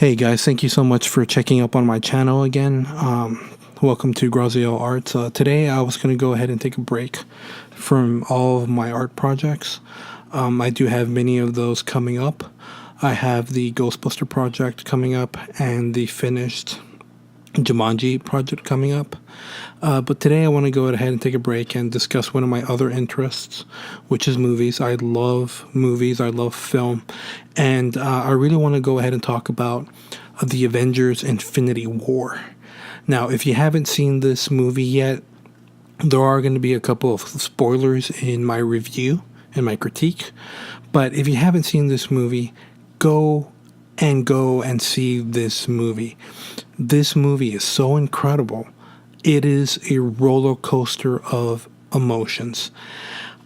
Hey guys, thank you so much for checking up on my channel again. Welcome to Graziel Arts. Today I was going to go ahead and take a break from all of my art projects. I do have many of those coming up. I have the Ghostbuster project coming up and the finished Jumanji project coming up. But today I want to go ahead and take a break and discuss one of my other interests, which is movies. I love movies. I love film. And I really want to go ahead and talk about the Avengers Infinity War. Now, if you haven't seen this movie yet, there are going to be a couple of spoilers in my review and my critique. But if you haven't seen this movie, go and see this movie. This movie is so incredible. It is a roller coaster of emotions.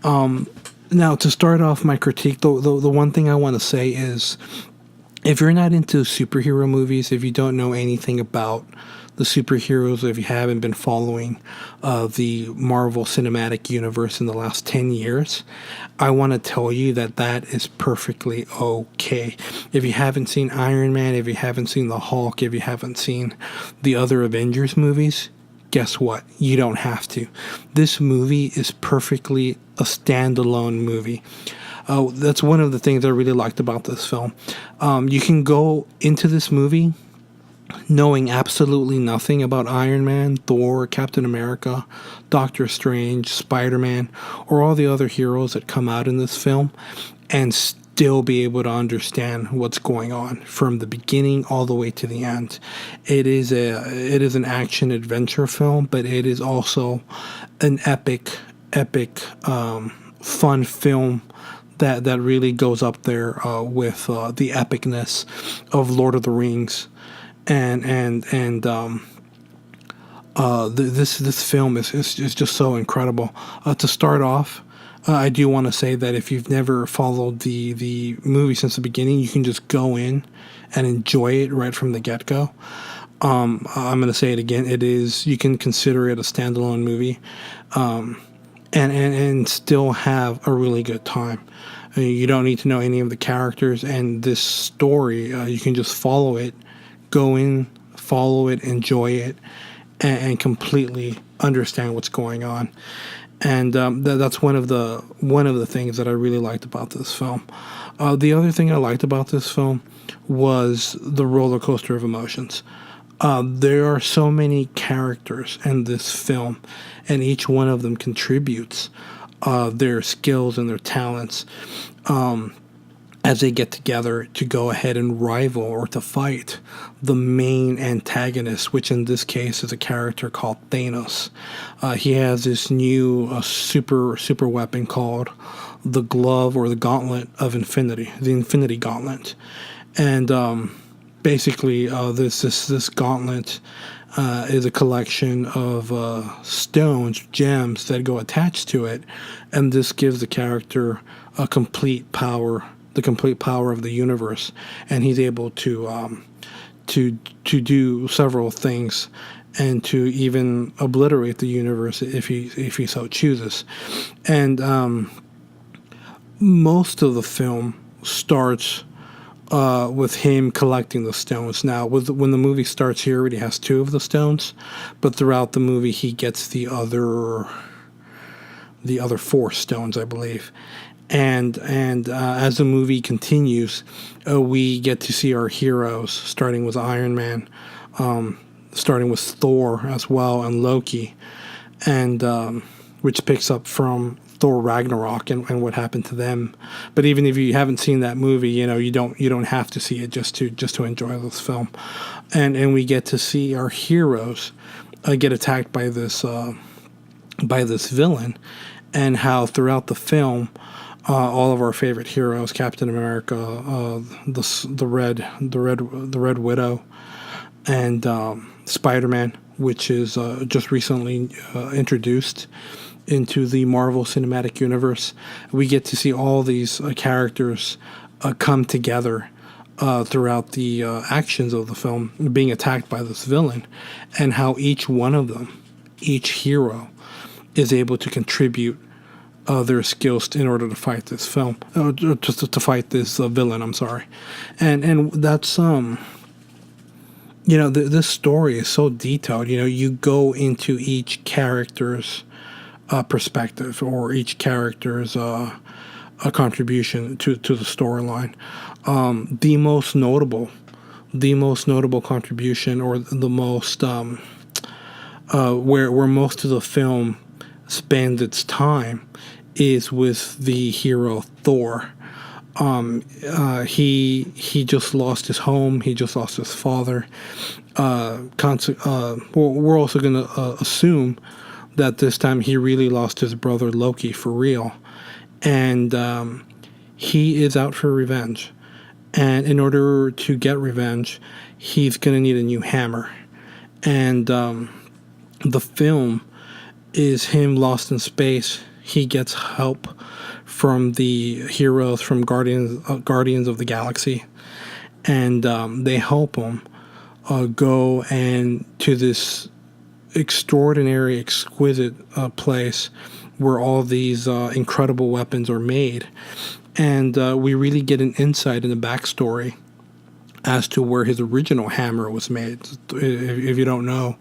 Now, to start off my critique, the one thing I want to say is, if you're not into superhero movies, if you don't know anything about the superheroes, if you haven't been following the Marvel Cinematic Universe in the last 10 years, I want to tell you that that is perfectly okay. If you haven't seen Iron Man, if you haven't seen the Hulk, if you haven't seen the other Avengers movies, guess what? You don't have to. This movie is perfectly a standalone movie. That's one of the things I really liked about this film. You can go into this movie knowing absolutely nothing about Iron Man, Thor, Captain America, Doctor Strange, Spider-Man, or all the other heroes that come out in this film, and still be able to understand what's going on from the beginning all the way to the end. It is an action adventure film, but it is also an epic fun film that really goes up there with the epicness of Lord of the Rings. This film is just so incredible. To start off, I do want to say that if you've never followed the movie since the beginning, you can just go in and enjoy it right from the get-go. I'm going to say it again. You can consider it a standalone movie, and still have a really good time. You don't need to know any of the characters, and this story, you can just follow it. Go in, follow it, enjoy it, and completely understand what's going on. And that's one of the things that I really liked about this film. The other thing I liked about this film was the roller coaster of emotions. There are so many characters in this film, and each one of them contributes their skills and their talents as they get together to go ahead and rival or to fight the main antagonist, which in this case is a character called Thanos. He has this new super weapon called the Glove or the Gauntlet of Infinity, the Infinity Gauntlet. And basically, this gauntlet is a collection of stones, gems that go attached to it, and this gives the character a complete power. The complete power of the universe, and he's able to do several things, and to even obliterate the universe if he so chooses. And most of the film starts with him collecting the stones. Now, when the movie starts, he already has 2 of the stones, but throughout the movie he gets the other 4 stones, I believe. And as the movie continues, we get to see our heroes, starting with Iron Man, starting with Thor as well, and Loki, and which picks up from Thor Ragnarok and what happened to them. But even if you haven't seen that movie, you don't have to see it just to enjoy this film. And we get to see our heroes get attacked by this villain, and how throughout the film, all of our favorite heroes, Captain America, the Red Widow, and Spider-Man, which is just recently introduced into the Marvel Cinematic Universe. We get to see all these characters come together throughout the actions of the film, being attacked by this villain, and how each one of them, each hero, is able to contribute their skills in order to fight this film, just to fight this villain. I'm sorry, and that's this story is so detailed. You go into each character's perspective, or each character's a contribution to the storyline. The most notable contribution, or the most where most of the film spends its time, is with the hero Thor. He just lost his home. He just lost his father. We're also going to assume that this time he really lost his brother Loki for real, and he is out for revenge. And in order to get revenge, he's going to need a new hammer. And the film is him lost in space. He gets help from the heroes from Guardians of the Galaxy, and they help him go and to this extraordinary, exquisite place where all these incredible weapons are made. And we really get an insight in the backstory as to where his original hammer was made. If you don't know,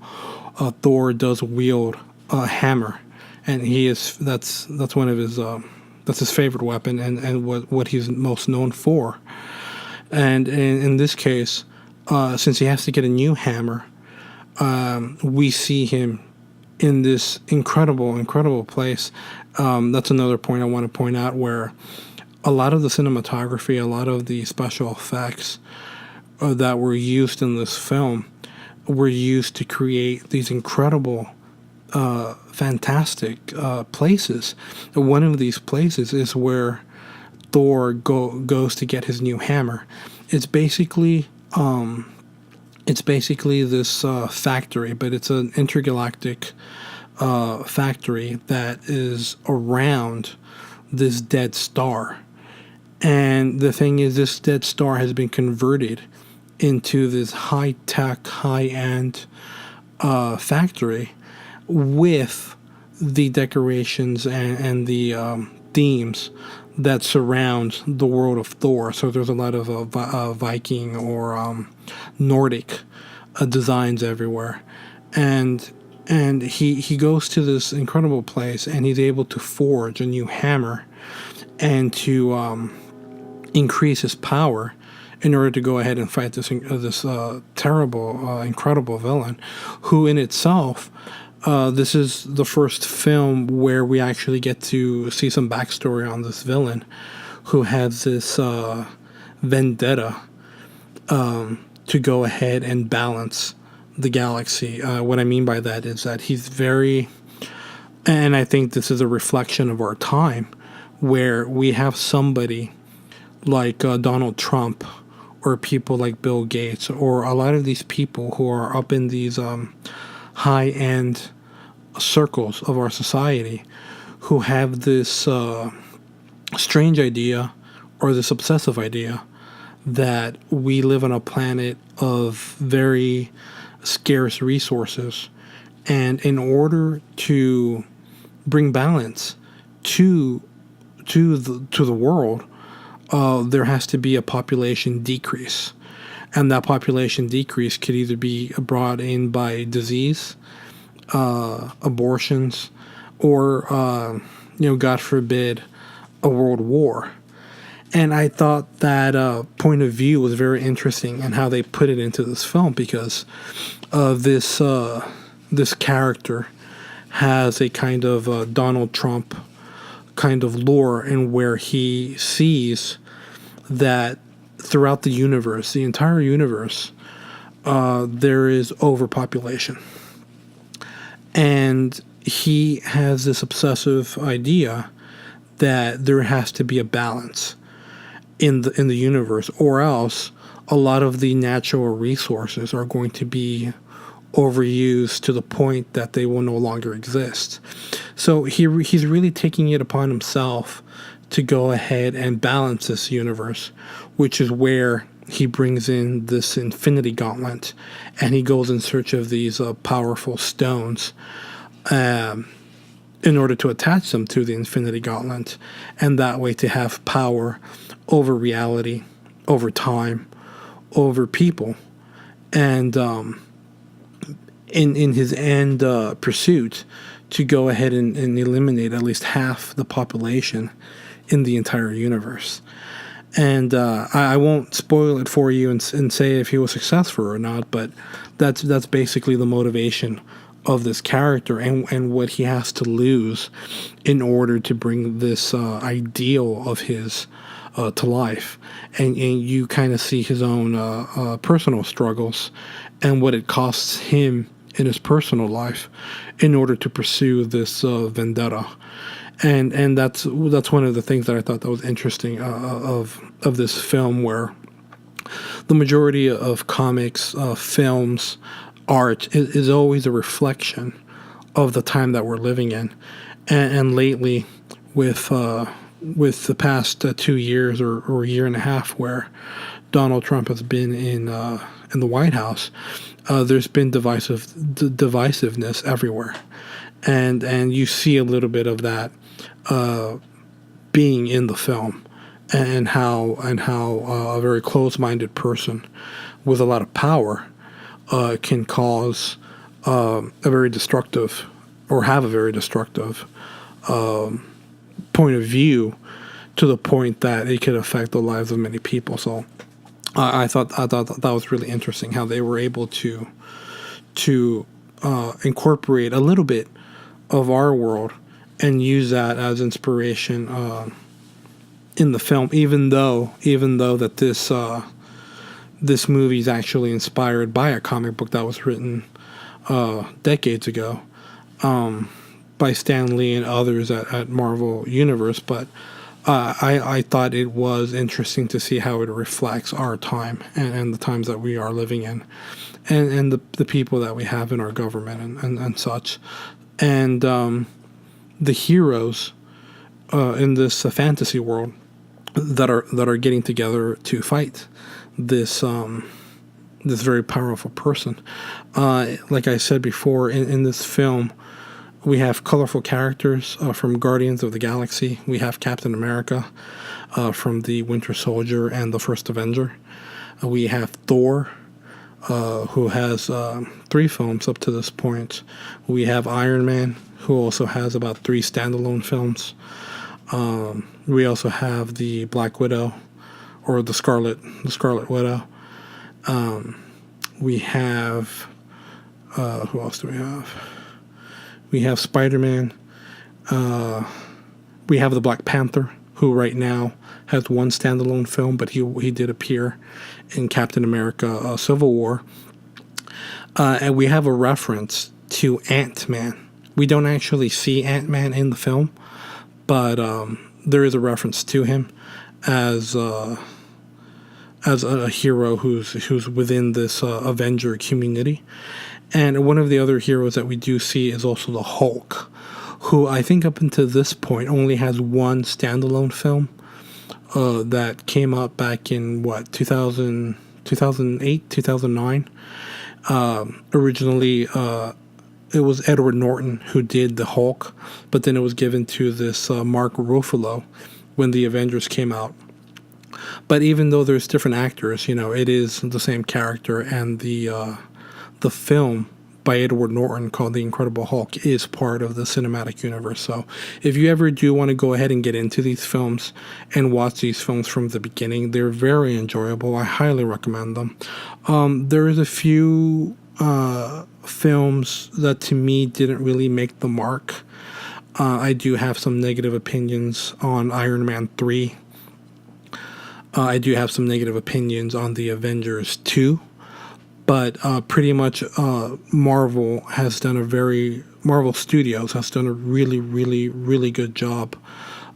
Thor does wield a hammer, and that's one of his that's his favorite weapon, and what he's most known for. And in this case, since he has to get a new hammer, we see him in this incredible place. That's another point I want to point out, where a lot of the cinematography, a lot of the special effects that were used in this film were used to create these incredible, fantastic places. One of these places is where Thor goes to get his new hammer. It's basically this factory, but it's an intergalactic factory that is around this dead star. And the thing is, this dead star has been converted into this high-tech, high-end factory with the decorations and the themes that surround the world of Thor. So there's a lot of Viking or Nordic designs everywhere. And he goes to this incredible place, and he's able to forge a new hammer and to increase his power in order to go ahead and fight this terrible, incredible villain, who in itself, this is the first film where we actually get to see some backstory on this villain, who has this vendetta to go ahead and balance the galaxy. What I mean by that is that he's very, and I think this is a reflection of our time, where we have somebody like Donald Trump, or people like Bill Gates, or a lot of these people who are up in these high-end circles of our society, who have this strange idea, or this obsessive idea, that we live on a planet of very scarce resources, and in order to bring balance to the world, there has to be a population decrease, and that population decrease could either be brought in by disease, abortions, or God forbid, a world war. And I thought that point of view was very interesting, and how they put it into this film, because this character has a kind of Donald Trump kind of lore, and where he sees that throughout the universe, the entire universe, there is overpopulation. And he has this obsessive idea that there has to be a balance in the universe, or else a lot of the natural resources are going to be overused to the point that they will no longer exist. So he's really taking it upon himself to go ahead and balance this universe, which is where he brings in this infinity gauntlet, and he goes in search of these powerful stones in order to attach them to the infinity gauntlet, and that way to have power over reality, over time, over people. and in his end pursuit to go ahead and eliminate at least half the population in the entire universe. And I won't spoil it for you and say if he was successful or not, but that's basically the motivation of this character and what he has to lose in order to bring this ideal of his to life. And you kind of see his own personal struggles and what it costs him in his personal life in order to pursue this vendetta. And that's one of the things that I thought that was interesting of this film, where the majority of comics, films, art is always a reflection of the time that we're living in. And lately, with the past 2 years or a year and a half, where Donald Trump has been in the White House, there's been divisiveness everywhere, and you see a little bit of that being in the film, and how a very close-minded person with a lot of power can cause a very destructive, or have a very destructive point of view, to the point that it could affect the lives of many people. So I thought that was really interesting how they were able to incorporate a little bit of our world and use that as inspiration in the film, even though that this movie is actually inspired by a comic book that was written decades ago by Stan Lee and others at Marvel Universe. But I thought it was interesting to see how it reflects our time and the times that we are living in, and the people that we have in our government and such. And the heroes in this fantasy world that are getting together to fight this very powerful person. Like I said before, in this film, we have colorful characters from Guardians of the Galaxy. We have Captain America from the Winter Soldier and the First Avenger. We have Thor, who has 3 films up to this point. We have Iron Man, who also has about 3 standalone films. We also have the Black Widow, or the Scarlet Widow. We have who else do we have? We have Spider-Man. We have the Black Panther, who right now has 1 standalone film, but he did appear in Captain America: Civil War. And we have a reference to Ant-Man. We don't actually see Ant-Man in the film, but there is a reference to him as a hero who's within this Avenger community. And one of the other heroes that we do see is also the Hulk, who I think up until this point only has 1 standalone film that came up back in 2008, 2009. Originally, it was Edward Norton who did the Hulk, but then it was given to this Mark Ruffalo when the Avengers came out. But even though there's different actors, it is the same character, and the film by Edward Norton called The Incredible Hulk is part of the cinematic universe. So if you ever do want to go ahead and get into these films and watch these films from the beginning, they're very enjoyable. I highly recommend them. There is a few films that to me didn't really make the mark. I do have some negative opinions on Iron Man 3. I do have some negative opinions on the Avengers 2. But pretty much Marvel Studios has done a really, really, really good job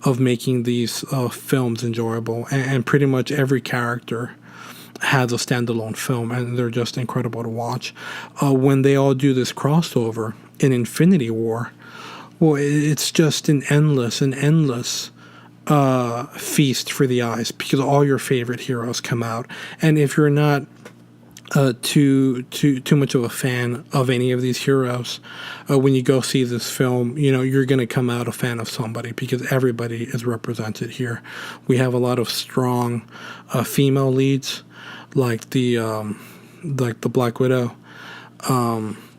of making these films enjoyable. And pretty much every character has a standalone film, and they're just incredible to watch. When they all do this crossover in Infinity War, well, it's just an endless feast for the eyes, because all your favorite heroes come out. And if you're not too much of a fan of any of these heroes, when you go see this film, you're going to come out a fan of somebody, because everybody is represented here. We have a lot of strong female leads, like the like the Black Widow.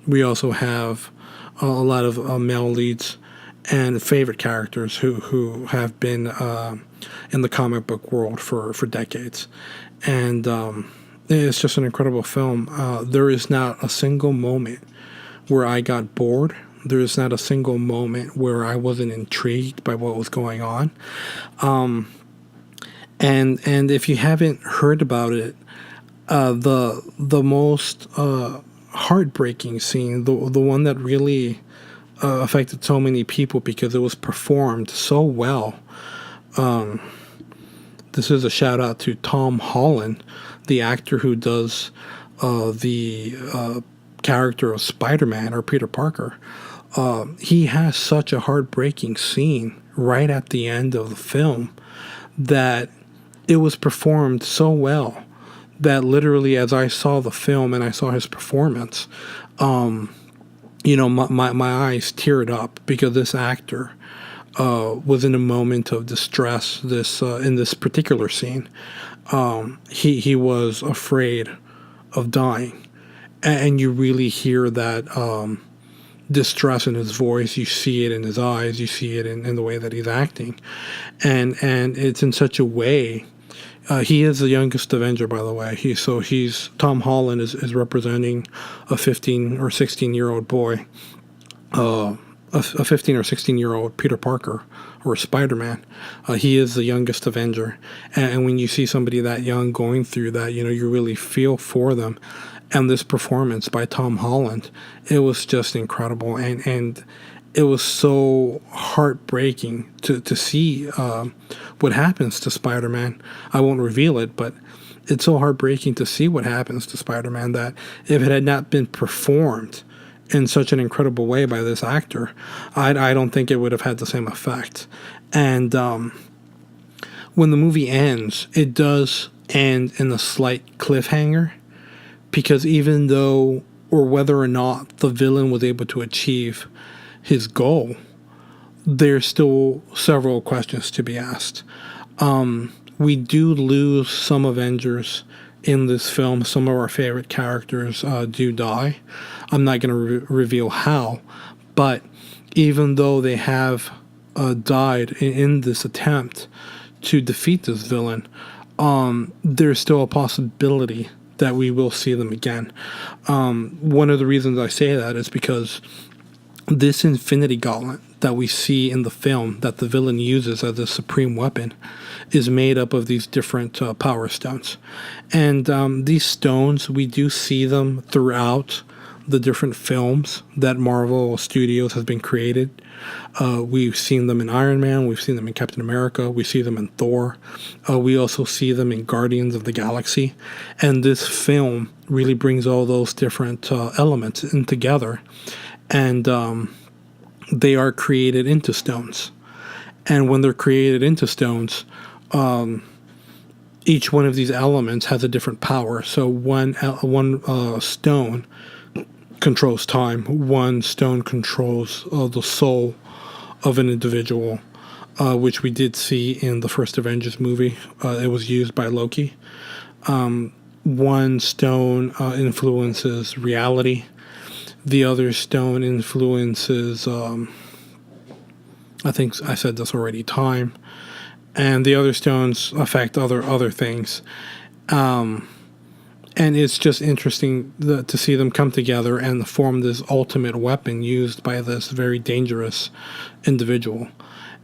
We also have a lot of male leads and favorite characters who have been in the comic book world for decades. And it's just an incredible film. There is not a single moment where I got bored. There is not a single moment where I wasn't intrigued by what was going on. And if you haven't heard about it, the most heartbreaking scene, the one that really affected so many people because it was performed so well. This is a shout out to Tom Holland, the actor who does the character of Spider-Man or Peter Parker. He has such a heartbreaking scene right at the end of the film that it was performed so well that literally as I saw the film and I saw his performance, my eyes teared up because this actor was in a moment of distress. In this particular scene, he was afraid of dying, and you really hear that distress in his voice. You see it in his eyes. You see it in the way that he's acting, and it's in such a way. He is the youngest Avenger, by the way. He's Tom Holland is representing a 15 or 16-year-old boy, a 15 or 16-year-old Peter Parker or Spider-Man. He is the youngest Avenger, and when you see somebody that young going through that, you really feel for them. And this performance by Tom Holland, it was just incredible, and it was so heartbreaking to see what happens to Spider-Man. I won't reveal it, but it's so heartbreaking to see what happens to Spider-Man that if it had not been performed in such an incredible way by this actor, I don't think it would have had the same effect. And when the movie ends, it does end in a slight cliffhanger, because even though, or whether or not the villain was able to achieve his goal, there's still several questions to be asked. We do lose some Avengers in this film. Some of our favorite characters do die. I'm not going to reveal how, but even though they have died in this attempt to defeat this villain, there's still a possibility that we will see them again. One of the reasons I say that is because this Infinity Gauntlet that we see in the film that the villain uses as a supreme weapon is made up of these different power stones. And these stones, we do see them throughout the different films that Marvel Studios has been created. We've seen them in Iron Man, we've seen them in Captain America, we see them in Thor. We also see them in Guardians of the Galaxy. And this film really brings all those different elements in together. And they are created into stones. And when they're created into stones, each one of these elements has a different power. So one stone controls time. One stone controls the soul of an individual, which we did see in the first Avengers movie. It was used by Loki. One stone influences reality. The other stone influences, I think I said this already, time. And the other stones affect other things. And it's just interesting to see them come together and form this ultimate weapon used by this very dangerous individual.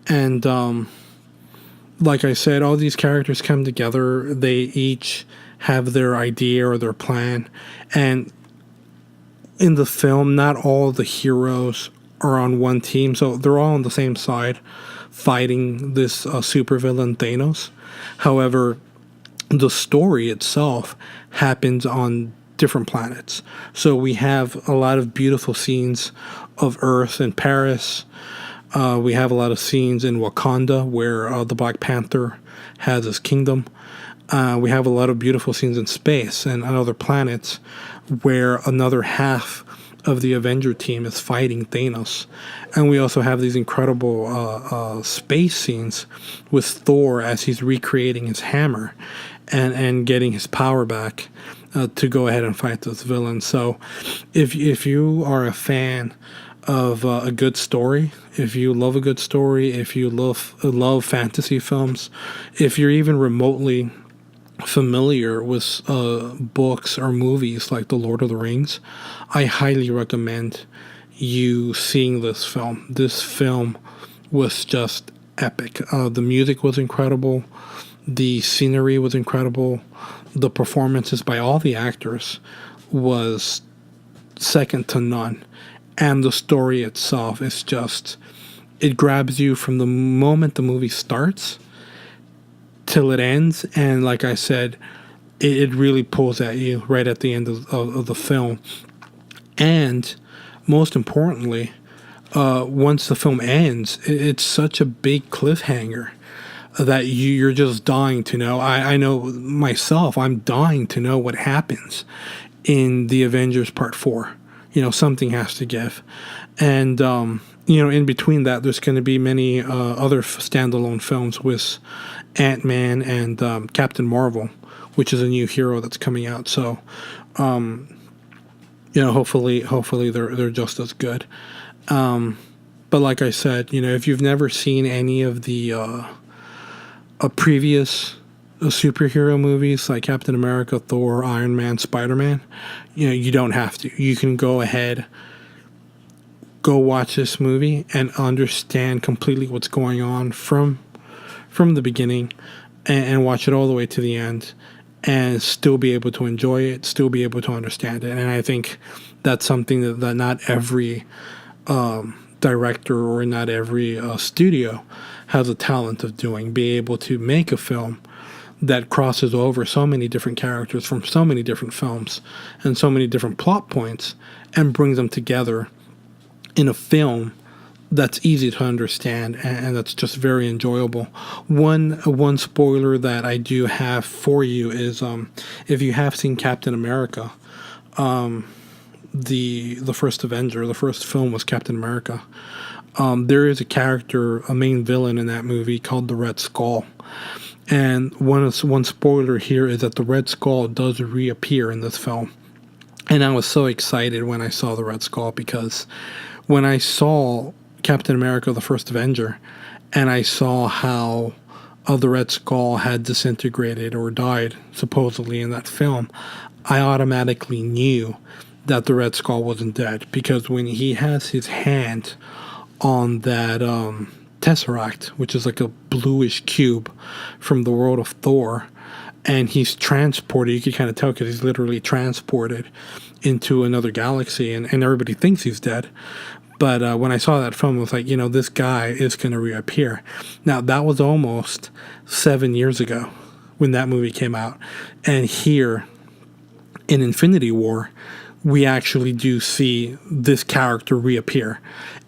And like I said, all these characters come together. They each have their idea or their plan. And in the film, not all the heroes are on one team. So they're all on the same side fighting this supervillain Thanos. However, the story itself happens on different planets. So we have a lot of beautiful scenes of Earth and Paris. We have a lot of scenes in Wakanda where the Black Panther has his kingdom. We have a lot of beautiful scenes in space and on other planets where another half of the Avenger team is fighting Thanos. And we also have these incredible space scenes with Thor as he's recreating his hammer and getting his power back. to go ahead and fight this villain. So if you are a fan of a good story, if you love a good story, if you love fantasy films, if you're even remotely familiar with books or movies like The Lord of the Rings, I highly recommend you seeing this film. This film was just epic. The music was incredible. The scenery was incredible. The performances by all the actors was second to none. And the story itself is just, it grabs you from the moment the movie starts till it ends. And like I said, it really pulls at you right at the end of the film. And most importantly, once the film ends, it's such a big cliffhanger that you're just dying to know. I know myself, I'm dying to know what happens in the Avengers Part 4. Something has to give. And, in between that, there's going to be many other standalone films with Ant-Man and Captain Marvel, which is a new hero that's coming out. So, hopefully they're just as good. But like I said, if you've never seen any of the previous superhero movies like Captain America, Thor, Iron Man, Spider-Man, you don't have to. You can go ahead, go watch this movie and understand completely what's going on from the beginning and watch it all the way to the end and still be able to enjoy it, still be able to understand it. And I think that's something that not every director or not every studio has a talent of doing, be able to make a film that crosses over so many different characters from so many different films and so many different plot points and brings them together in a film that's easy to understand and that's just very enjoyable. One spoiler that I do have for you is if you have seen Captain America, the first Avenger, the first film was Captain America. There is a character, a main villain in that movie called the Red Skull. And one spoiler here is that the Red Skull does reappear in this film. And I was so excited when I saw the Red Skull, because when I saw Captain America, the first Avenger, and I saw how the Red Skull had disintegrated or died, supposedly, in that film, I automatically knew that the Red Skull wasn't dead. Because when he has his hand on that Tesseract, which is like a bluish cube from the world of Thor, and he's transported, you can kind of tell because he's literally transported into another galaxy, and everybody thinks he's dead. But when I saw that film, I was like, this guy is going to reappear. Now, that was almost 7 years ago when that movie came out. And here in Infinity War, we actually do see this character reappear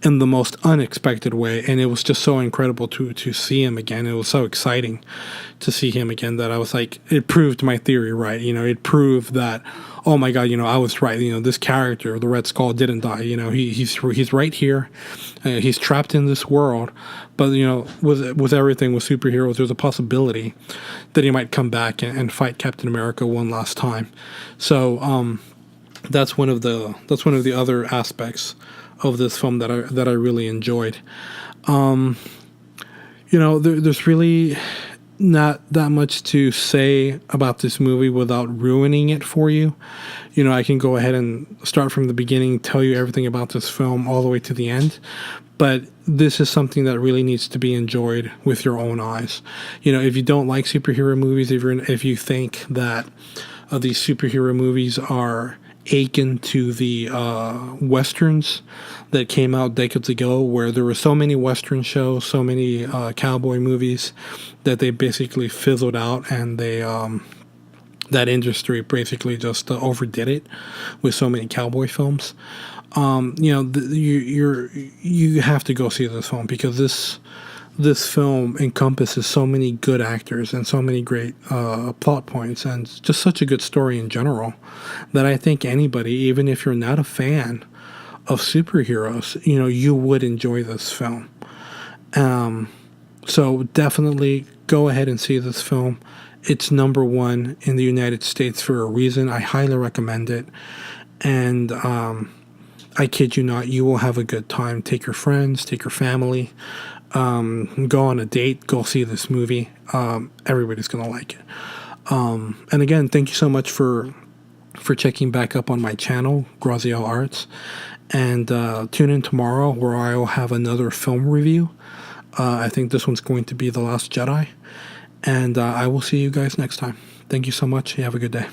in the most unexpected way. And it was just so incredible to see him again. It was so exciting to see him again that I was like, it proved my theory right. It proved that, oh my God, I was right. This character, the Red Skull, didn't die. He's right here. He's trapped in this world. But, with everything with superheroes, there's a possibility that he might come back and fight Captain America one last time. So, that's one of the other aspects of this film that I really enjoyed. There's really not that much to say about this movie without ruining it for you. I can go ahead and start from the beginning, tell you everything about this film all the way to the end. But this is something that really needs to be enjoyed with your own eyes. If you don't like superhero movies, if you think that these superhero movies are akin to the westerns that came out decades ago, where there were so many western shows, so many cowboy movies that they basically fizzled out, and they that industry basically just overdid it with so many cowboy films. You have to go see this film, because this film encompasses so many good actors and so many great plot points and just such a good story in general that I think anybody, even if you're not a fan of superheroes, you would enjoy this film. So definitely go ahead and see this film. It's number one in the United States for a reason. I highly recommend it. And I kid you not, you will have a good time. Take your friends, take your family, go on a date, go see this movie. Everybody's going to like it. And again, thank you so much for checking back up on my channel, Graziel Arts. And tune in tomorrow where I will have another film review. I think this one's going to be The Last Jedi. And I will see you guys next time. Thank you so much. You have a good day.